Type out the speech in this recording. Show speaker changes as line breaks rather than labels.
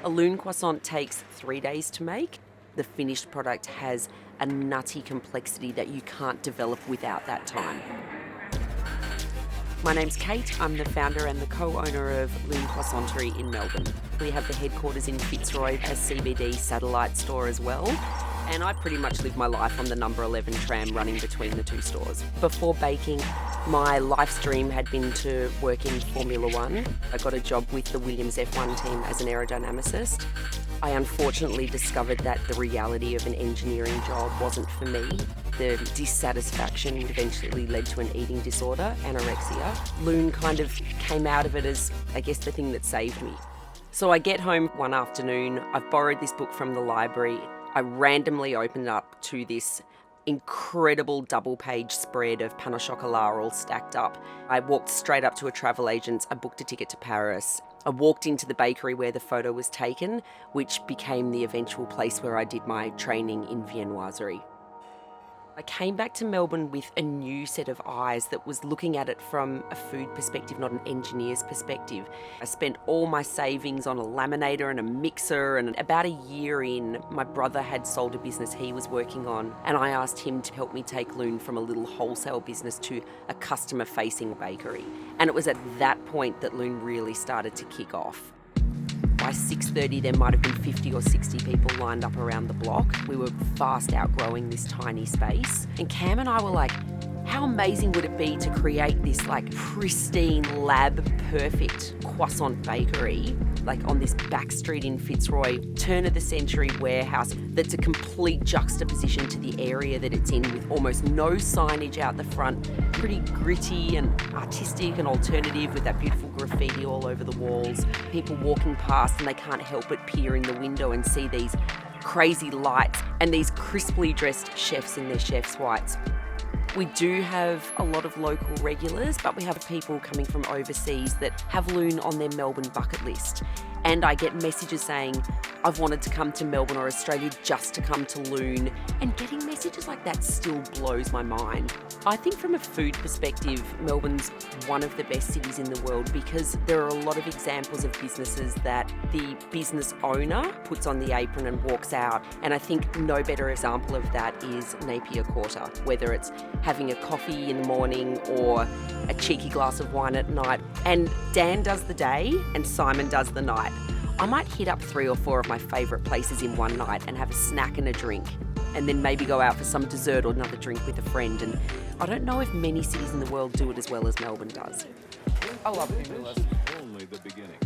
A Lune croissant takes 3 days to make. The finished product has a nutty complexity that you can't develop without that time. My name's Kate. I'm the founder and the co-owner of Lune Croissanterie in Melbourne. We have the headquarters in Fitzroy, a CBD satellite store as well. And I pretty much live my life on the number 11 tram running between the two stores. Before baking, my life dream had been to work in Formula One. I got a job with the Williams F1 team as an aerodynamicist. I unfortunately discovered that the reality of an engineering job wasn't for me. The dissatisfaction eventually led to an eating disorder, anorexia. Lune kind of came out of it as, I guess, the thing that saved me. So I get home one afternoon, I've borrowed this book from the library. I randomly opened up to this incredible double-page spread of pain au chocolat all stacked up. I walked straight up to a travel agent's. I booked a ticket to Paris. I walked into the bakery where the photo was taken, which became the eventual place where I did my training in viennoiserie. I came back to Melbourne with a new set of eyes that was looking at it from a food perspective, not an engineer's perspective. I spent all my savings on a laminator and a mixer, and about a year in, my brother had sold a business he was working on, and I asked him to help me take Lune from a little wholesale business to a customer-facing bakery. And it was at that point that Lune really started to kick off. By 6:30, there might have been 50 or 60 people lined up around the block. We were fast outgrowing this tiny space. And Cam and I were like, how amazing would it be to create this like pristine, lab-perfect croissant bakery, like on this back street in Fitzroy, turn-of-the-century warehouse that's a complete juxtaposition to the area that it's in, with almost no signage out the front, pretty gritty and artistic and alternative with that beautiful graffiti all over the walls. People walking past and they can't help but peer in the window and see these crazy lights and these crisply dressed chefs in their chef's whites. We do have a lot of local regulars, but we have people coming from overseas that have Lune on their Melbourne bucket list. And I get messages saying, I've wanted to come to Melbourne or Australia just to come to Lune. And getting messages like that still blows my mind. I think from a food perspective, Melbourne's one of the best cities in the world because there are a lot of examples of businesses that the business owner puts on the apron and walks out. And I think no better example of that is Napier Quarter, whether it's having a coffee in the morning or a cheeky glass of wine at night. And Dan does the day and Simon does the night. I might hit up 3 or 4 of my favourite places in one night and have a snack and a drink, and then maybe go out for some dessert or another drink with a friend. And I don't know if many cities in the world do it as well as Melbourne does. I love food.
Only the beginning.